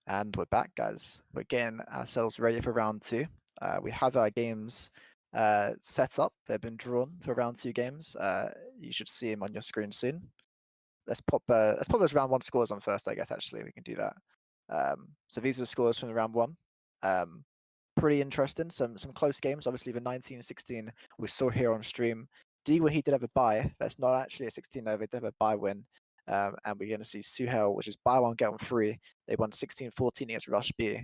And we're back, guys. We're getting ourselves ready for round two. We have our games set up. They've been drawn for round two games. You should see them on your screen soon. Let's pop those round one scores on first, I guess. Actually, we can do that. So these are the scores from the round one. Pretty interesting. Some close games. Obviously, the 19-16 we saw here on stream. Deag, where he did have a bye. That's not actually a 16 over. They did have a bye win. And we're going to see Suhail, which is buy one, get one free. They won 16-14 against Rush B.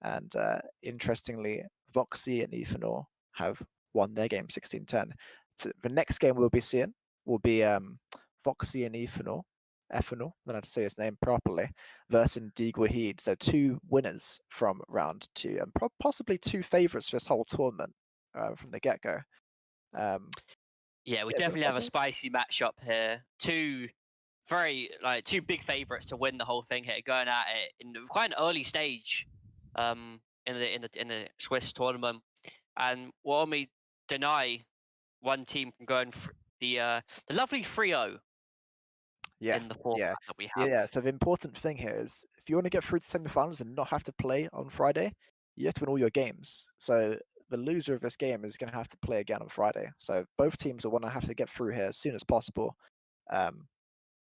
And interestingly, Voxxi and Ethanol have won their game 16-10. So the next game we'll be seeing will be Voxxi and Ethanol. Ethanol, I don't know how to say his name properly, versus Deag Wahid. So two winners from round two, and possibly two favourites for this whole tournament from the get-go. Yeah, we definitely have a spicy matchup here. Two big favourites to win the whole thing here, going at it in quite an early stage, in the Swiss tournament, and will only deny one team from going for the lovely 3-0. In the format that we have. Yeah. So the important thing here is if you want to get through to semi-finals and not have to play on Friday, you have to win all your games. So the loser of this game is going to have to play again on Friday. So both teams will want to have to get through here as soon as possible. And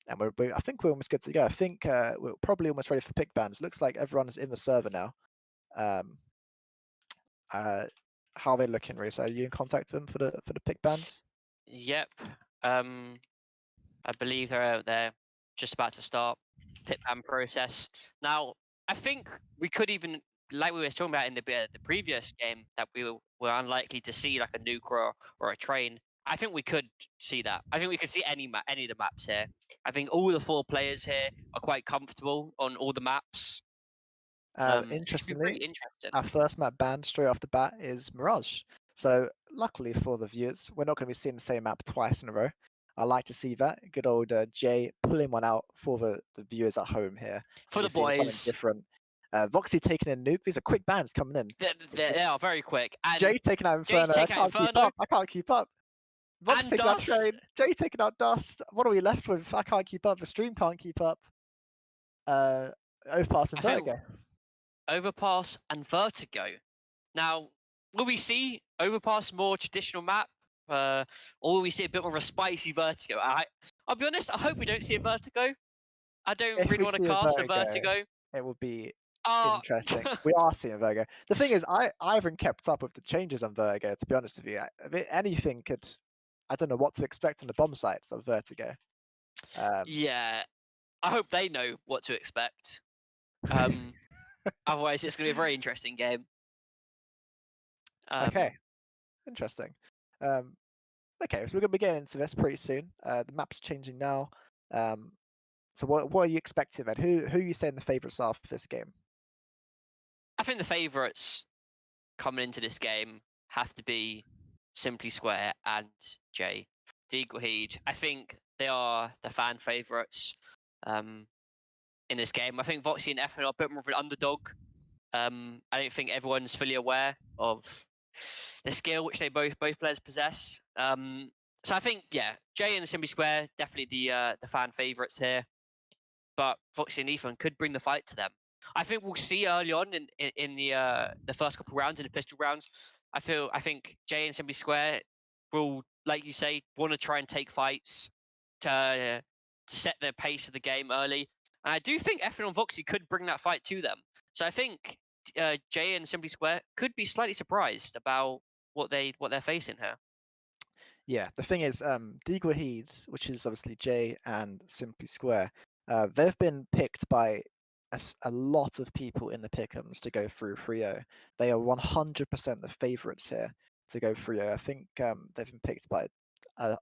I think we're almost good to go. I think we're probably almost ready for pick bans. Looks like everyone is in the server now. How are they looking, Reese? Are you in contact with them for the pick bans? Yep. I believe they're just about to start pit ban process. Now, I think we could even, like we were talking about in the previous game, that we were unlikely to see like a nuke or a train. I think we could see that. I think we could see any of the maps here. I think all the four players here are quite comfortable on all the maps. Interestingly, interesting. Our first map banned straight off the bat is Mirage. So luckily for the viewers, we're not going to be seeing the same map twice in a row. I like to see that. Good old Jay pulling one out for the viewers at home here. For the boys. Something different. Voxxi taking in nuke. These are quick bans coming in. They are very quick. And Jay taking out Inferno. I can't keep up. Voxxi taking out Train. Jay taking out Dust. What are we left with? I can't keep up. The stream can't keep up. Overpass and Vertigo. Overpass and Vertigo. Now, will we see Overpass more traditional map? Or will we see a bit more of a spicy Vertigo? I'll be honest, I hope we don't see a Vertigo. I don't really want to cast a Vertigo. It will be interesting. We are seeing Vertigo. The thing is, I haven't kept up with the changes on Vertigo, to be honest with you. Anything could... I don't know what to expect on the bomb sites of Vertigo. Yeah, I hope they know what to expect. Otherwise, it's going to be a very interesting game. Okay, interesting. Okay, so we're going to be getting into this pretty soon. The map's changing now. So what are you expecting then? Who are you saying the favourites are for this game? I think the favourites coming into this game have to be Simply Square and Jay. Deag Wahid. I think they are the fan favourites in this game. I think Voxxi and Ethanol are a bit more of an underdog. I don't think everyone's fully aware of the skill which they both players possess. So I think, yeah, Jay and Simply Square definitely the fan favourites here, but Voxxi and Ethan could bring the fight to them. I think we'll see early on in the first couple rounds, in the pistol rounds. I think Jay and Simply Square will, like you say, want to try and take fights to set the pace of the game early. And I do think Ethanol and Voxxi could bring that fight to them. So I think Jay and Simply Square could be slightly surprised about what they're facing here. Yeah, the thing is, Deag Wahid, which is obviously Jay and Simply Square, they've been picked by a lot of people in the pick'ems to go through 3-0. They are 100% the favourites here to go 3-0. I think they've been picked by,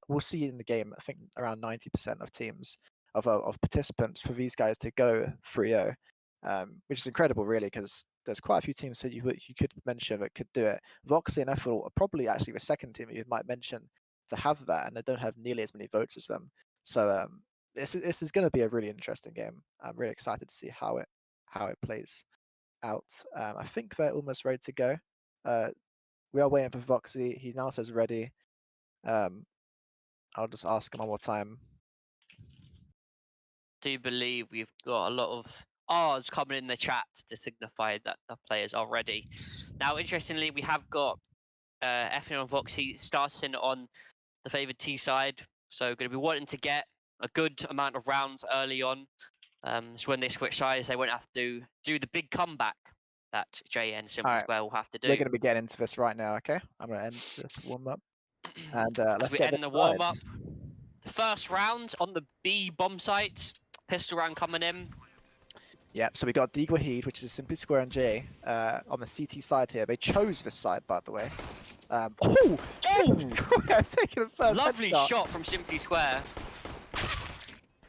we'll see in the game, I think around 90% of teams, of participants for these guys to go 3-0, which is incredible really, because there's quite a few teams that you could mention that could do it. Voxxi and Ethanol are probably actually the second team you might mention to have that, and they don't have nearly as many votes as them. So this is going to be a really interesting game. I'm really excited to see how it plays out. I think they're almost ready to go. We are waiting for Voxxi. He now says ready. I'll just ask him one more time. Do you believe we've got a lot of R's coming in the chat to signify that the players are ready. Now, interestingly, we have got Ethanol and Voxxi starting on the favoured T side, so going to be wanting to get a good amount of rounds early on. So when they switch sides, they won't have to do the big comeback that Jay and Simply Alright, Square will have to do. we're going to be getting into this right now, okay? I'm going to end this warm-up. And As let's we get end this the warm started. up, the first round on the B bomb site, pistol round coming in. Yep, so we got Deag Wahid, which is Simply Square and J, on the CT side here. They chose this side, by the way. Oh! Taking a first Lovely headshot. shot from Simply Square.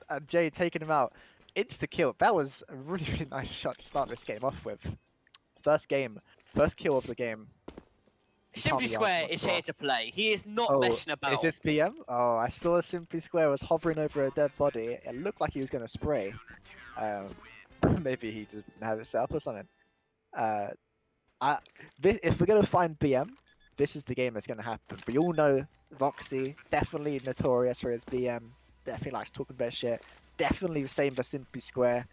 And Jay taking him out. Insta kill. That was a really, really nice shot to start this game off with. First kill of the game. Simply Square is here to play. He is not messing about. Is this BM? Oh, I saw Simply Square was hovering over a dead body. It looked like he was going to spray. Maybe he just didn't have it set up or something. If we're going to find BM, this is the game that's going to happen. We all know Voxxi, definitely notorious for his BM. Definitely likes talking about shit. Definitely the same for Simply Square.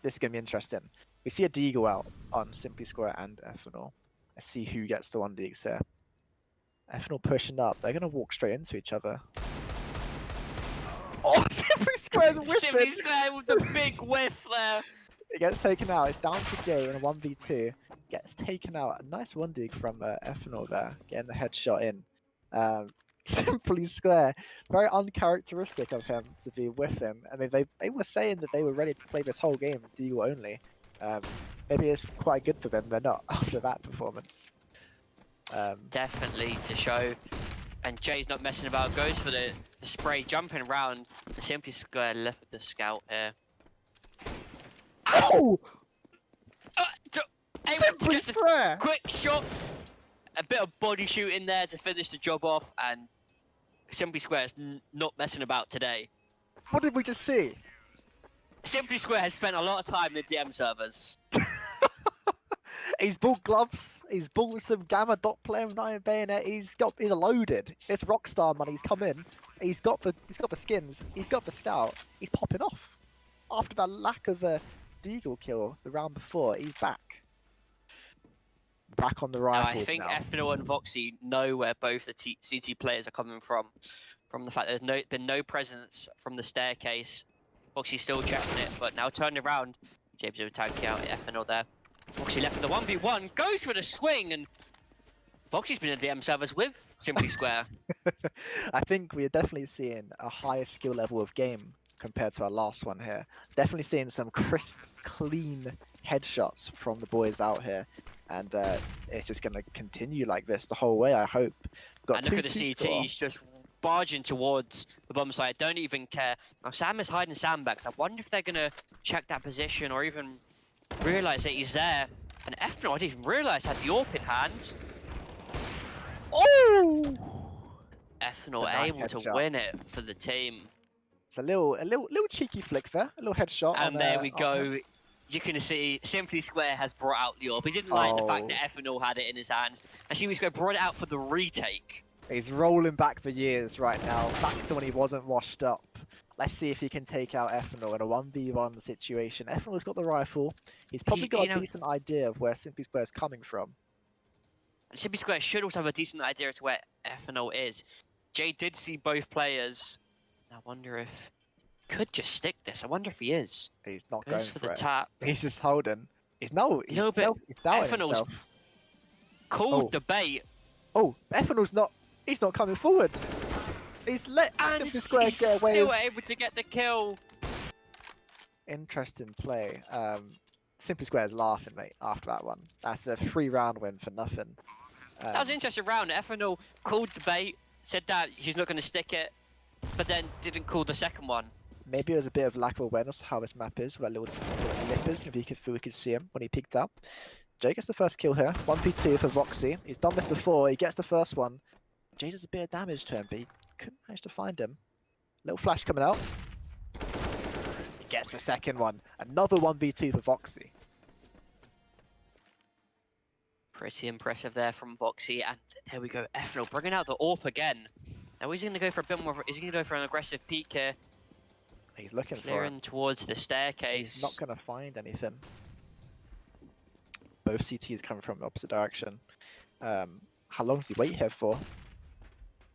This is going to be interesting. We see a Deagle out on Simply Square and Ethanol. Let's see who gets the 1Ds here. Ethanol pushing up. They're going to walk straight into each other. Oh, Simply Square's whiffing! Simply Square with the big whiff there. It gets taken out. It's down to Jay in a 1v2. Gets taken out. A nice 1D from Ethanol there. Getting the headshot in. Simply Square. Very uncharacteristic of him to be whiffing. I mean, they were saying that they were ready to play this whole game Deagle only. Maybe it's quite good for them. They're not after that performance. Definitely to show. And Jay's not messing about. Goes for the spray, jumping around. The Simply Square left with the scout here. Ow! Able to get the quick shot. A bit of body shooting there to finish the job off. And Simply Square is not messing about today. What did we just see? Simply Square has spent a lot of time in the DM servers. He's bought gloves. He's bought some Gamma Dot Player with Iron Bayonet. He's loaded. It's Rockstar money. He's come in. He's got the skins. He's got the scout. He's popping off. After that lack of a Deagle kill the round before, he's back. Back on the rifles I think now. Ethanol and Voxxi know where both the CT players are coming from the fact there's been no presence from the staircase. Voxxi still checking it, but now turning around, James will tag out Ethanol there. Voxxi left in the 1v1, goes for the swing, and Voxxi's been in DM servers with Simply Square. I think we're definitely seeing a higher skill level of game compared to our last one here. Definitely seeing some crisp, clean headshots from the boys out here. And it's just going to continue like this the whole way, I hope. And look at the CT, he's just barging towards the bomb site, don't even care. Now Sam is hiding sandbags. I wonder if they're going to check that position or even realise that he's there. And Ethanol, I didn't even realise had the AWP in hand. Oh! Ethanol Nice able to headshot. win it for the team. It's a little cheeky flick there, a little headshot. And there we go. You can see Simply Square has brought out the AWP. He didn't like the fact that Ethanol had it in his hands. And Simply Square brought it out for the retake. He's rolling back for years right now, back to when he wasn't washed up. Let's see if he can take out Ethanol in a 1v1 situation. Ethanol's got the rifle. He's probably got a decent idea of where Simply Square is coming from. And Simply Square should also have a decent idea to where Ethanol is. Jay did see both players. I wonder if could just stick this. I wonder if he is. He's not Goes going for for the it. tap. He's just holding. He's doubting Ethanol's himself. called the bait. Oh, Ethanol's not. He's not coming forward. He's let Simply Square he's get away. still able to get the kill. Interesting play. Simply Square's laughing, mate. After that one, that's a 3-round win for nothing. That was an interesting round. Ethanol called the bait, said that he's not going to stick it, but then didn't call the second one. Maybe there's a bit of lack of awareness of how this map is, where little lippers. Maybe we could see him when he peeked out. Jay gets the first kill here. 1v2 for Voxxi. He's done this before. He gets the first one. Jay does a bit of damage to him, but he couldn't manage to find him. Little flash coming out. He gets the second one. Another 1v2 for Voxxi. Pretty impressive there from Voxxi, and there we go. Ethanol bringing out the AWP again. Now is he going to go for a bit more? Is he going to go for an aggressive peek here? He's looking for Clearing it. towards the staircase. He's not going to find anything. Both CTs coming from the opposite direction. How long does he wait here for?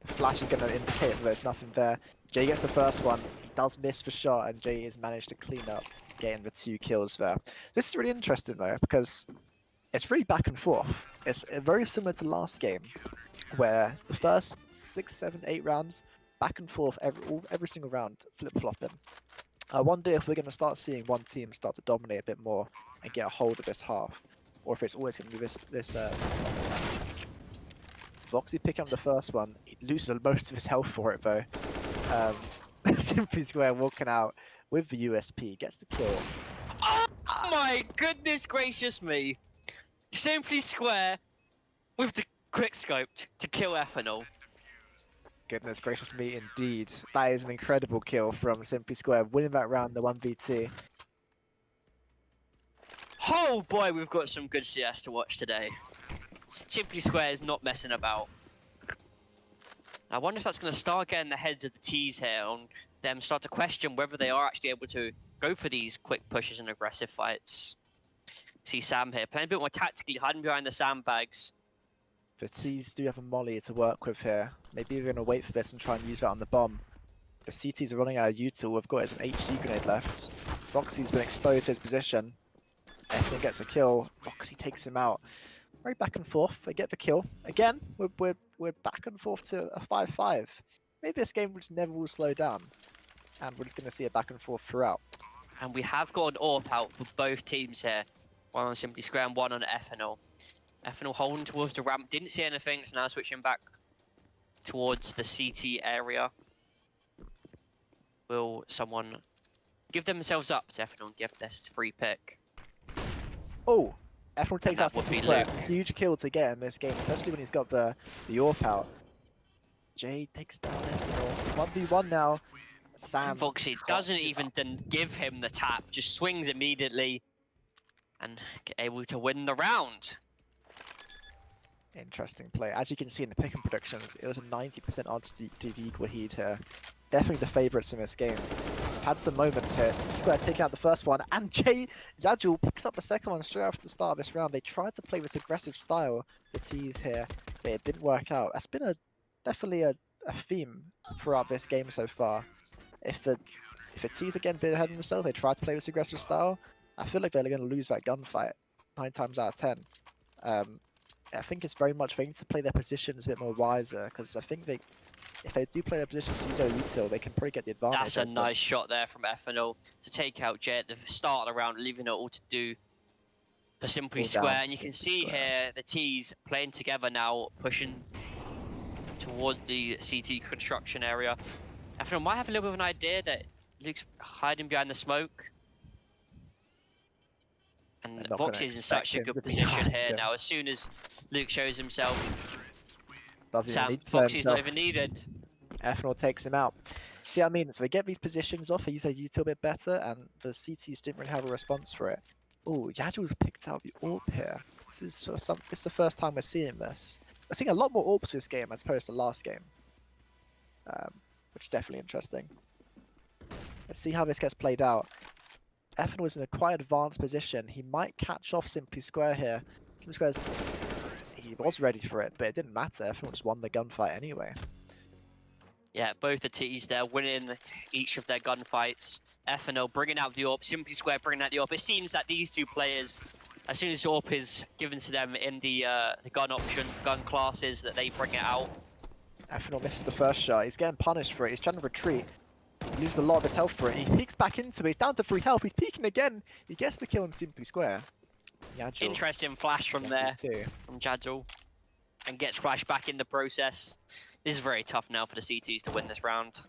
The flash is going to indicate that there's nothing there. Jay gets the first one. He does miss for shot, and Jay has managed to clean up, getting the 2 kills there. This is really interesting though, because it's really back and forth. It's very similar to last game, where the first 6, 7, 8 rounds, back and forth every single round, flip-flopping. I wonder if we're going to start seeing one team start to dominate a bit more and get a hold of this half, or if it's always going to be this. Voxxi picking up the first one. He loses most of his health for it though. Simply Square walking out with the USP, gets the kill. Oh my goodness gracious me! Simply Square with the quick scope to kill Ethanol. Goodness gracious me, indeed. That is an incredible kill from Simply Square, winning that round, the 1v2. Oh boy, we've got some good CS to watch today. Simply Square is not messing about. I wonder if that's going to start getting the heads of the T's here on them start to question whether they are actually able to go for these quick pushes and aggressive fights. See Sam here, playing a bit more tactically, hiding behind the sandbags. The T's do have a molly to work with here. Maybe we're going to wait for this and try and use that on the bomb. The CTs are running out of util. We've got his HG grenade left. Voxxi's been exposed to his position. Ethanol gets a kill. Voxxi takes him out. Very back and forth. They get the kill. Again, we're back and forth to a 5-5. Maybe this game just never will slow down. And we're just going to see a back and forth throughout. And we have got an AWP out for both teams here. One on Simply Square and one on Ethanol. Ethanol holding towards the ramp. Didn't see anything, so now switching back towards the CT area. Will someone give themselves up to Ethanol and give this free pick? Oh! Ethanol takes out would Simply be Square. Luke. Huge kill to get in this game, especially when he's got the AWP out. Jay takes down Ethanol. 1v1 now. Sam. Voxxi doesn't even give him the tap, just swings immediately and able to win the round. Interesting play. As you can see in the pick and predictions, it was a 90% odds to Deag Wahid here. Definitely the favourites in this game. Had some moments here. Square taking out the first one, and Jay Yajul picks up the second one straight after the start of this round. They tried to play this aggressive style, the T's here, but it didn't work out. That's been definitely a theme throughout this game so far. If the T's again been ahead of themselves, they try to play this aggressive style, I feel like they're going to lose that gunfight 9 times out of 10. I think it's very much they need to play their positions a bit more wiser, because I think if they do play their positions easier util, they can probably get the advantage. That's a nice shot there from Ethanol to take out Jay at the start of the round, leaving it all to do for Simply Square. And you can see here the T's playing together now, pushing toward the CT construction area. Ethanol might have a little bit of an idea that Luke's hiding behind the smoke. And Voxxi is in such a good position here now. As soon as Luke shows himself, Voxxi's not even needed. Ethanol takes him out. See what I mean? So they get these positions off, they use their util a bit better, and the CTs didn't really have a response for it. Oh, Yajul's picked out the AWP here. This is it's the first time we're seeing this. We're seeing a lot more AWPs this game as opposed to last game, which is definitely interesting. Let's see how this gets played out. Ethanol is in a quite advanced position. He might catch off Simply Square here. Simply Square's... He was ready for it, but it didn't matter. Ethanol just won the gunfight anyway. Yeah, both the T's there winning each of their gunfights. Ethanol bringing out the AWP, Simply Square bringing out the AWP. It seems that these two players, as soon as AWP is given to them in the gun option, gun classes, that they bring it out. Ethanol misses the first shot. He's getting punished for it. He's trying to retreat. He loses a lot of his health for it. He peeks back into it. He's down to 3 health. He's peeking again. He gets the kill on Simply Square. Yajul. Interesting flash from there, from Jadul, and gets flashed back in the process. This is very tough now for the CTs to win this round.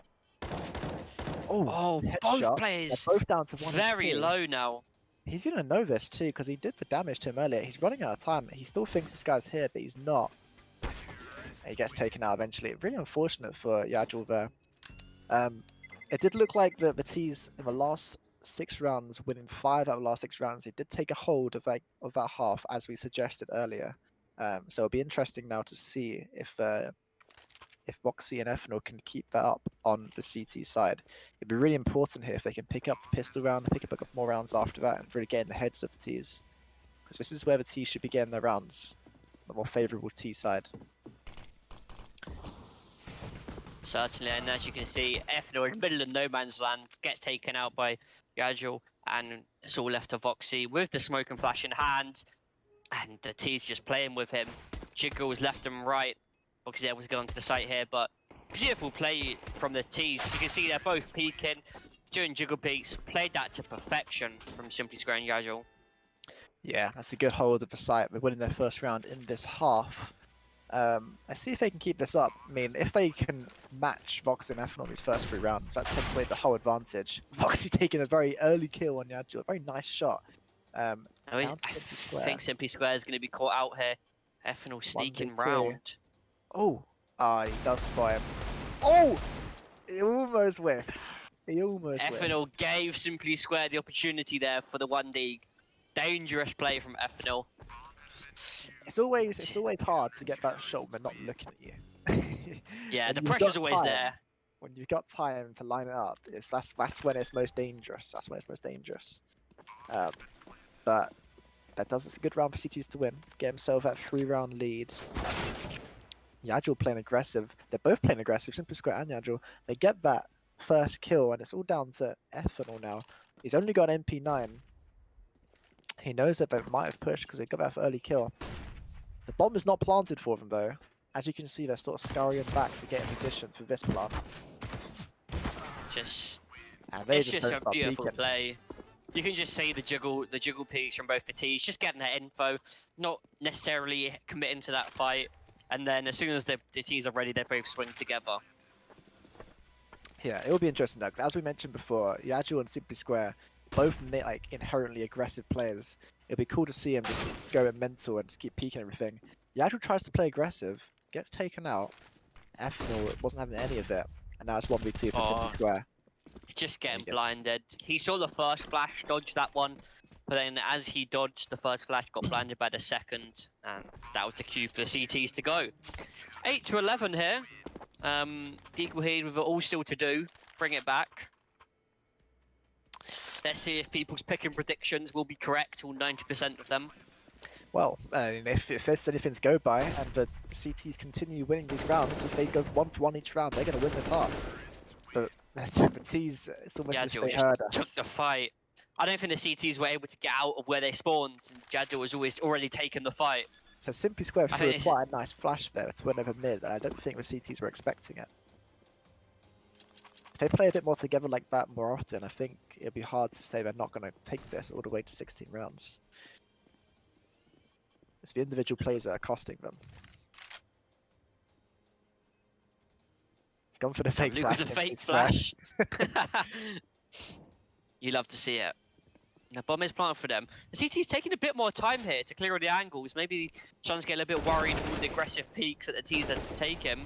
Oh, both players both down to 1 very low now. He's going to know this too, because he did the damage to him earlier. He's running out of time. He still thinks this guy's here, but he's not. He gets taken out eventually. Really unfortunate for Yajul there. It did look like the T's in the last 6 rounds, winning 5 out of the last 6 rounds, it did take a hold of that half, as we suggested earlier. So it'll be interesting now to see if if Voxxi and Ethanol can keep that up on the CT side. It'd be really important here if they can pick up the pistol round, pick up more rounds after that, and really get in the heads of the Ts. Because this is where the Ts should be getting their rounds, the more favourable T side. Certainly, and as you can see, Ethanol in the middle of no man's land gets taken out by Yagel, and it's all left to Voxxi with the smoke and flash in hand, and the T's just playing with him. Jiggles left and right. Voxxi's able to go onto the site here, but beautiful play from the T's. You can see they're both peeking, doing jiggle peeks, played that to perfection from Simply Square and Yagel. Yeah, that's a good hold of the site. They're winning their first round in this half. Let's see if they can keep this up. I mean, if they can match Voxxi and Ethanol these first 3 rounds, that takes away the whole advantage. Voxxi taking a very early kill on Yagel, a very nice shot. I think Simply Square is going to be caught out here. Ethanol sneaking round. Oh, he does spy him. Oh, he almost whiffed. Ethanol gave Simply Square the opportunity there for the 1 Deag. Dangerous play from Ethanol. It's always hard to get that shot when they're not looking at you. Yeah, the pressure's always there. When you've got time to line it up, that's when it's most dangerous. That's when it's most dangerous. But it's a good round for CTs to win. Get himself that 3-round lead. Yagel playing aggressive. They're both playing aggressive, Simply Square and Yagel. They get that first kill, and it's all down to Ethanol now. He's only got MP9. He knows that they might have pushed because they got that early kill. The bomb is not planted for them though. As you can see, they're sort of scurrying back to get in position for this plant. It's just a beautiful play. You can just see the jiggle piece from both the T's, just getting that info, not necessarily committing to that fight. And then as soon as the T's are ready, they both swing together. Yeah, it will be interesting though, because as we mentioned before, Yagel and Simply Square, both like inherently aggressive players. It'll be cool to see him just go mental and just keep peeking everything. Yagel tries to play aggressive, gets taken out. Ethanol wasn't having any of it, and now it's 1v2 for Simply Square. Just getting blinded. He saw the first flash, dodged that one, but then as he dodged the first flash, got blinded by the second, and that was the cue for the CTs to go. 8-11 here. Deag Wahid with it all still to do. Bring it back. Let's see if people's picking predictions will be correct, all 90% of them. Well, if there's anything to go by, and the CTs continue winning these rounds, if they go 1 for 1 each round, they're going to win this half. But the T's, it's almost as if they heard us. Took the fight. I don't think the CTs were able to get out of where they spawned, and Yagel was already taken the fight. So Simply Square threw quite a nice flash there to win over mid, and I don't think the CTs were expecting it. If they play a bit more together like that more often, I think it'd be hard to say they're not going to take this all the way to 16 rounds. It's the individual plays that are costing them. It's gone for the fake Luke flash. With the fake flash. You love to see it. The bomb is planted for them. The CT's taking a bit more time here to clear all the angles. Maybe Sean's getting a bit worried with the aggressive peaks that the T's are taking.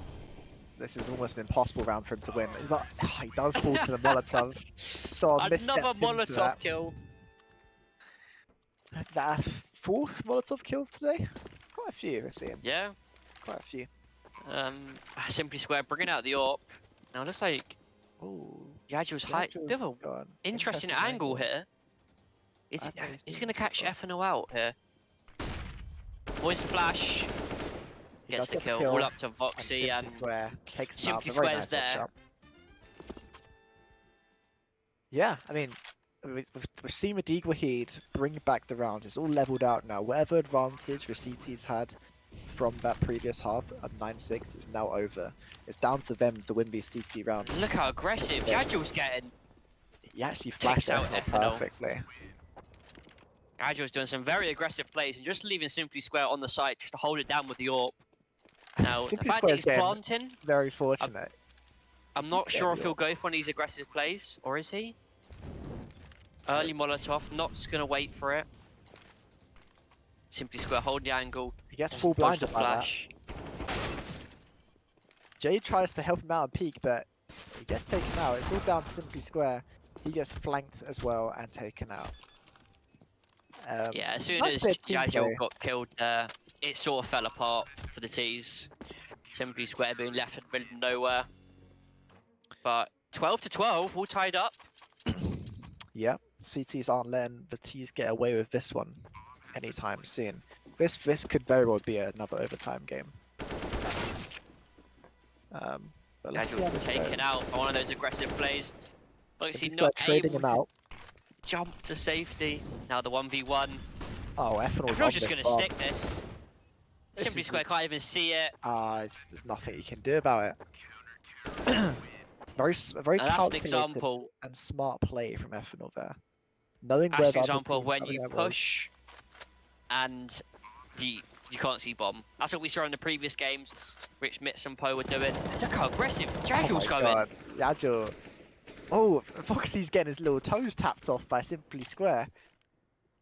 This is almost an impossible round for him to win. He's like, he does fall to the Molotov. So another Molotov kill. Is that a 4th Molotov kill today? Quite a few, I see him. Yeah. Quite a few. Simply Square bringing out the AWP. Now it looks like Yagel's height. Bit of an interesting angle here. Is he going to catch Ethanol out here? Voice the flash. Gets the kill. All up to Voxxi and Simply Square's there. Yeah, I mean, we've seen the Deag Wahid bring back the round. It's all leveled out now. Whatever advantage the CT's had from that previous half of 9-6 is now over. It's down to them to win these CT rounds. Look how aggressive Yagel's getting. He actually flashed out perfectly. Yagel's doing some very aggressive plays and just leaving Simply Square on the site just to hold it down with the AWP. Now, the fact that he's planting... Very fortunate. I'm not sure if he'll go for one of these aggressive plays, or is he? Early Molotov, not just going to wait for it. Simply Square holding the angle. He gets full blinded by flash. Jay tries to help him out and peek, but he gets taken out. It's all down to Simply Square. He gets flanked as well and taken out. Yeah, as soon as Yagel got killed, it sort of fell apart for the T's. Simply Square being left in the middle of nowhere. But 12-12, all tied up. Yeah, CTs aren't letting the T's get away with this one anytime soon. This could very well be another overtime game. But let's see how this Taken goes. out by one of those aggressive plays. Voxxi Simply not trading able him to out. jump to safety. Now the 1v1. Oh, Ethanol's Ethanol's just going to stick this. Simply is- Square can't even see it. There's nothing you can do about it. very Now that's an calculated example. and smart play from Ethanol there. Knowing That's where an the other example of team's when coming you at was. push and you can't see bomb. That's what we saw in the previous games, which Mitz and Poe were doing. Look how aggressive Jajal's going. God. Yajul. Oh, Voxxi's getting his little toes tapped off by Simply Square.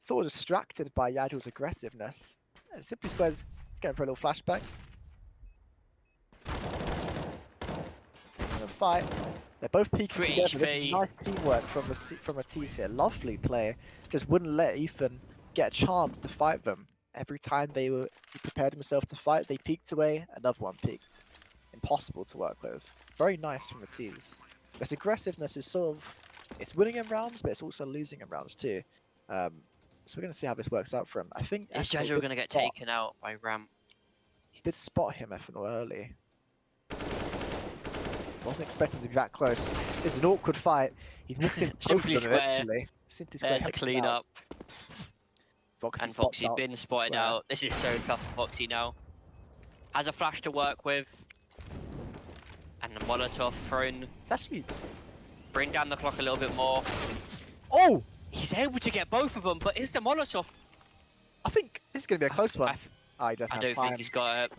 Sort of distracted by Yajul's aggressiveness. Simply Square's going for a little flashback. Taking a fight. They're both peeking 3 together. This is HP. nice teamwork from a T's here. Lovely play. Just wouldn't let Ethan get a chance to fight them. Every time he prepared himself to fight, they peeked away. Another one peeked. Impossible to work with. Very nice from the T's. This aggressiveness is sort of, it's winning in rounds, but it's also losing in rounds too. So we're going to see how this works out for him. I think Is Ethanol Jajal did going to get spot- taken out by Ramp? He did spot him, Ethanol, early. Wasn't expecting to be that close. This is an awkward fight. He's walked in Simply Square. Actually. Simply Square There's a takes him clean out. up. Voxxi And spots Voxxi out been Simply spotted Square. out. This is so tough for Voxxi now. Has a flash to work with. And the Molotov thrown. It's actually... Bring down the clock a little bit more. Oh! He's able to get both of them, but is the Molotov? I think this is going to be a close one. He doesn't I have don't time. think he's got it.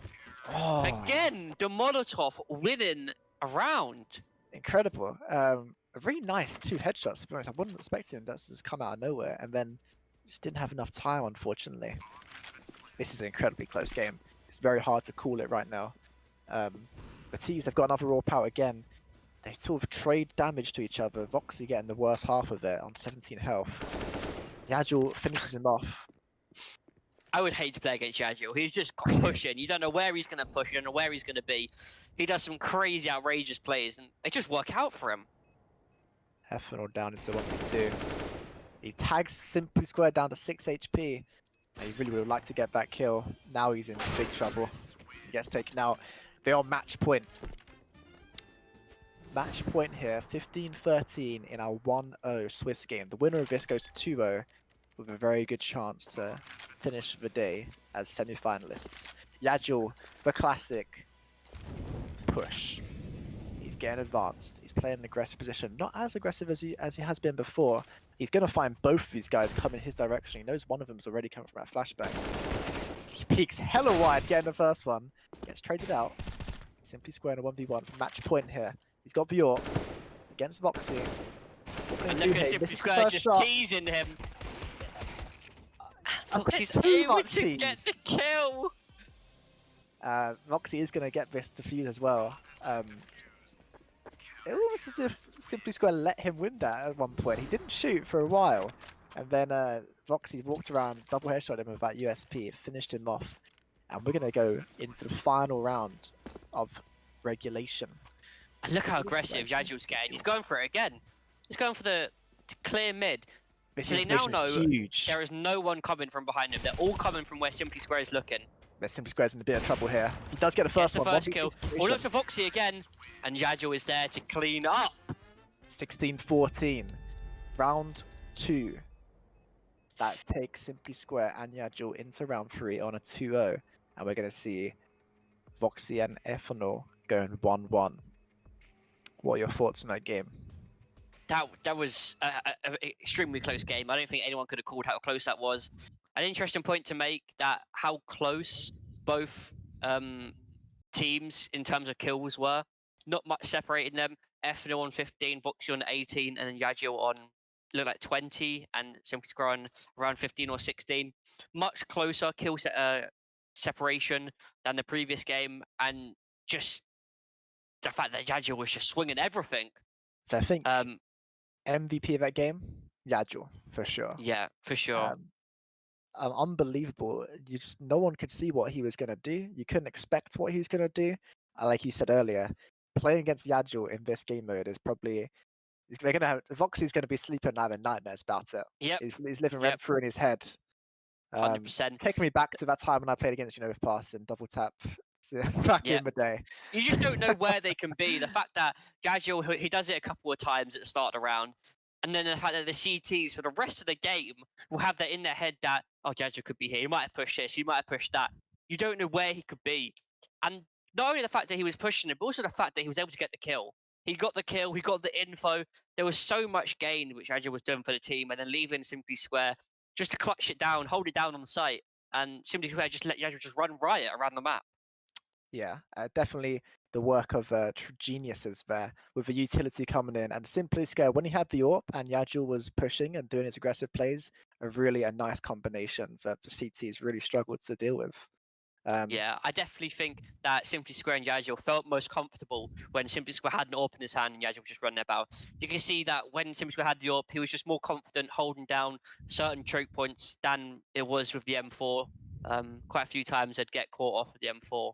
Oh, Again, the Molotov winning a round. incredible. A really nice 2 headshots, to be honest. I wouldn't expect him to just come out of nowhere, and then just didn't have enough time, unfortunately. This is an incredibly close game. It's very hard to call it right now. The T's have got another raw power again. They sort of trade damage to each other. Voxxi getting the worst half of it on 17 health. Yajul finishes him off. I would hate to play against Yajil. He's just pushing. You don't know where he's going to push. You don't know where he's going to be. He does some crazy, outrageous plays, and they just work out for him. Ethanol down into 1v2. He tags Simply Square down to 6 HP. He really would like to get that kill. Now he's in big trouble. He gets taken out. They're on match point. Match point here, 15-13 in our 1-0 Swiss game. The winner of this goes to 2-0 with a very good chance to finish the day as semi-finalists. Yajul, the classic push. He's getting advanced. He's playing an aggressive position, not as aggressive as he has been before. He's going to find both of these guys come in his direction. He knows one of them's already coming from that flashbang. He peeks hella wide, getting the first one. Gets traded out. Simply Square in a 1v1 for match point here. He's got Bjork against Voxxi. And look at Simply Square just teasing him. Voxxi's able to get the kill. Voxxi is going to get this defuse as well. It almost as if Simply Square let him win that at one point. He didn't shoot for a while. And then Voxxi walked around, double headshot him with that USP, finished him off. And we're going to go into the final round of regulation. And look how aggressive Yajil's getting. He's going for it again. He's going for the clear mid. This So they now know huge. there is no one coming from behind him. They're all coming from where Simply Square is looking. Simply Square's in a bit of trouble here. He does get the first one. First kill. All up to Voxxi again. And Yajil is there to clean up. 16-14. Round 2. That takes Simply Square and Yajil into round 3 on a 2-0. And we're going to see Voxxi and Ethanol going 1-1. What are your thoughts on that game? That was an extremely close game. I don't think anyone could have called how close that was. An interesting point to make, that how close both teams in terms of kills were. Not much separating them. Ethanol on 15, Voxxi on 18, and then Yajil on looked like 20, and Simply Square on around 15 or 16. Much closer kill separation than the previous game, and just the fact that Yajil was just swinging everything. So I think MVP of that game, Yajil, for sure. Yeah, for sure. Unbelievable. No one could see what he was going to do. You couldn't expect what he was going to do. like you said earlier, playing against Yagel in this game mode is probably they're gonna have Voxxi's gonna be sleeping and having nightmares about it. Yep, He's living yep, rent free in his head. 100%. Taking me back to that time when I played against with pass and double tap back Yep. in the day. You just don't know where they can be. The fact that Gagel, he does it a couple of times at the start of the round, and then the fact that the CTs for the rest of the game will have that in their head that, oh, Gagel could be here. He might have pushed this. He might have pushed that. You don't know where he could be. And not only the fact that he was pushing it, but also the fact that he was able to get the kill. He got the kill. He got the info. There was so much gain which Gagel was doing for the team, and then leaving Simply Square just to clutch it down, hold it down on the site, and Simply Square just let Gagel just run riot around the map. Yeah, definitely the work of geniuses there with the utility coming in and Simply Square when he had the AWP and Yagel was pushing and doing his aggressive plays, a nice combination that the CTs really struggled to deal with. Yeah, I definitely think that Simply Square and Yagel felt most comfortable when Simply Square had an AWP in his hand and Yagel was just running about. You can see that when Simply Square had the AWP, he was just more confident holding down certain choke points than it was with the M4. Quite a few times they'd get caught off with the M4.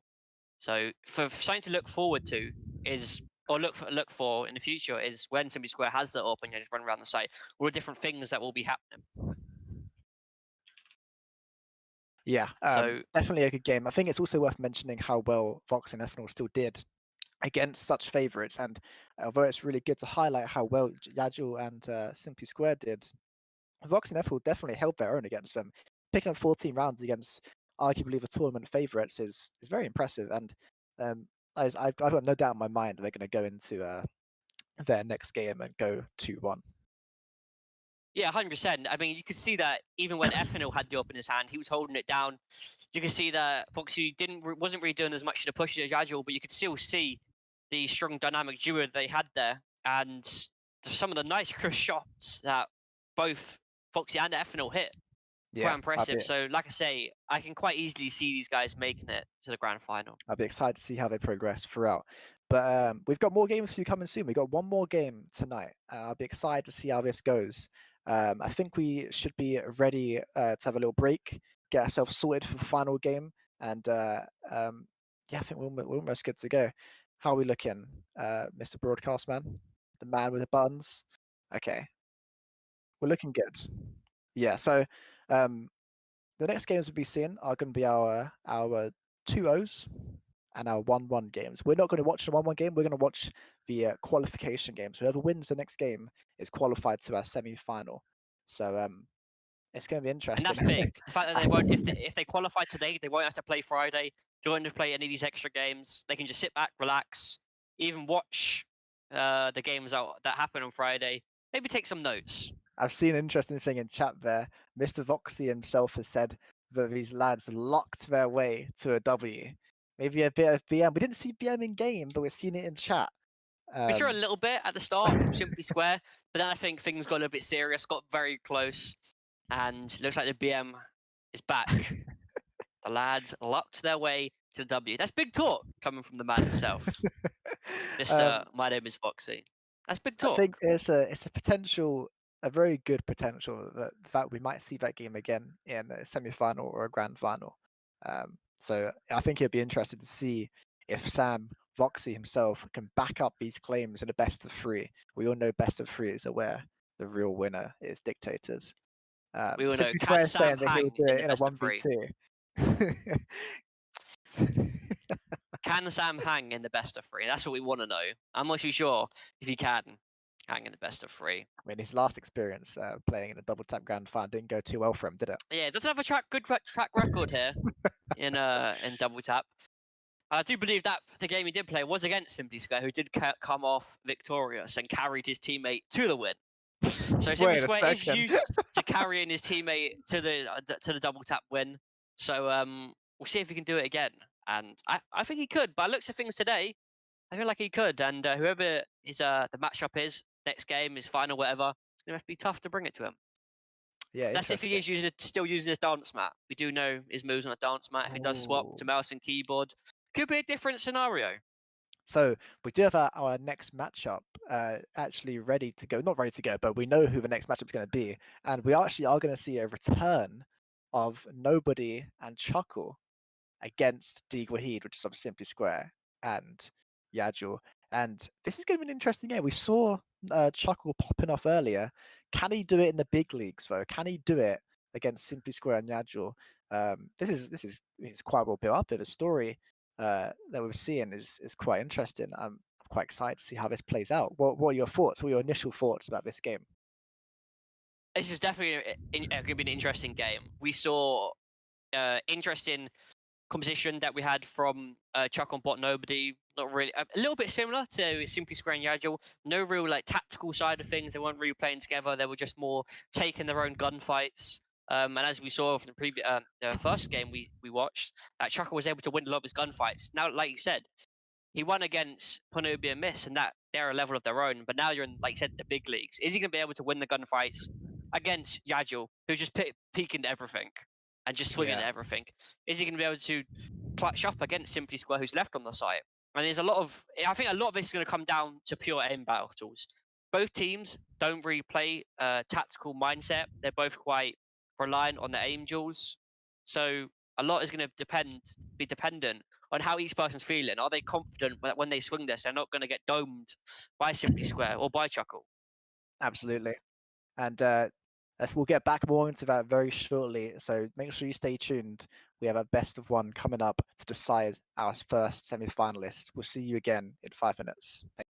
So for something to look forward to is, or look for in the future is when Simply Square has the AWP and you just run around the site, all the different things that will be happening. Yeah, So definitely a good game. I think it's also worth mentioning how well Voxxi and Ethanol still did against such favourites. And although it's really good to highlight how well Yagel and Simply Square did, Voxxi and Ethanol definitely held their own against them. Picking up 14 rounds against arguably the tournament favourites is very impressive. And I've got no doubt in my mind they're going to go into their next game and go 2-1. yeah, 100%. I mean, you could see that even when Ethanol had the AWP in his hand, he was holding it down. You could see that Voxxi wasn't really doing as much to the push as Agile, but you could still see the strong dynamic duo that they had there, and some of the nice crisp shots that both Voxxi and Ethanol hit. Quite Yeah, impressive. So, like I say, I can quite easily see these guys making it to the grand final. I'll be excited to see how they progress throughout. But we've got more games for you coming soon. We've got one more game tonight, and I'll be excited to see how this goes. I think we should be ready to have a little break, get ourselves sorted for the final game, and yeah, I think we're almost good to go. How are we looking, Mr. Broadcast Man? The man with the buttons? Okay, we're looking good. Yeah, so um, the next games we'll be seeing are going to be our 2-0s and our 1-1 games. We're not going to watch the 1-1 game. We're going to watch the qualification games. Whoever wins the next game is qualified to our semi-final. So it's going to be And interesting. that's big. The fact that they won't, if they qualify today, they won't have to play Friday. They won't have to play any of these extra games. They can just sit back, relax, even watch the games that happen on Friday. Maybe take some notes. I've seen an interesting thing in chat there. Mr. Voxxi himself has said that these lads locked their way to a W. Maybe a bit of BM. We didn't see BM in game, but we've seen it in chat. We saw a little bit at the start from Simply Square, but then I think things got a little bit serious, got very close, and looks like the BM is back. The lads locked their way to the W. That's big talk coming from the man himself. Mr. My name is Voxxi. That's big I talk. think it's a potential, a very good potential that we might see that game again in a semi-final or a grand final. So I think it'd be interesting to see if Sam Voxxi himself can back up these claims in a best of three. We all know best of threes are where the real winner is dictated. We all know, Simply can Square is saying Sam that he'll hang do in it the in a best of three? 1v2. Can Sam hang in the best of three? That's what we want to know. I'm not too sure if he can hang in the best of three. I mean, his last experience playing in a double tap grand final didn't go too well for him, did it? Yeah, doesn't have a good track record here in double tap. I do believe that the game he did play was against Simply Square, who did come off victorious and carried his teammate to the win. So Simply Wait a Square is second. used to carrying his teammate to the double tap win. So we'll see if he can do it again. And I think he could. By looks of things today, I feel like he could. And whoever is the matchup is next game, his final, whatever, it's gonna have to be tough to bring it to him. Yeah, That's if he is still using his dance mat. We do know his moves on a dance mat. If he does swap to Ooh. mouse and keyboard, could be a different scenario. So we do have our next matchup actually ready to go. Not ready to go, but we know who the next matchup is going to be, and we actually are going to see a return of Nobody and Chuckle against Deag Wahid, which is of Simply Square. and Yagel. And this is going to be an interesting game. We saw Chuckle popping off earlier. Can he do it in the big leagues though? Can he do it against Simply Square and Yagel? This is it's quite well built up. The story that we're seeing is quite interesting. I'm quite excited to see how this plays out. What are your thoughts? What are your initial thoughts about this game? This is definitely going to be an interesting game. We saw interesting composition that we had from Chuck on Bot Nobody. Not really, a little bit similar to Simply Square and Yagel. No real like tactical side of things. They weren't really playing together. They were just more taking their own gunfights. And as we saw from the previous, the first game we watched, that Chuck was able to win a lot of his gunfights. Now, like you said, he won against Ponobi and Miss, and that they're a level of their own. But now you're in, like you said, the big leagues. Is he going to be able to win the gunfights against Yagel, who's just peeking everything and just swinging at everything? Is he going to be able to clutch up against Simply Square, who's left on the site? And there's a lot of, I think a lot of this is going to come down to pure aim battles. Both teams don't really play tactical mindset. They're both quite reliant on the aim duels. So a lot is going to be dependent on how each person's feeling. Are they confident that when they swing this, they're not going to get domed by Simply Square or by Chuckle? Absolutely. And we'll get back more into that very shortly. So make sure you stay tuned. We have a best of one coming up to decide our first semi-finalist. We'll see you again in 5 minutes.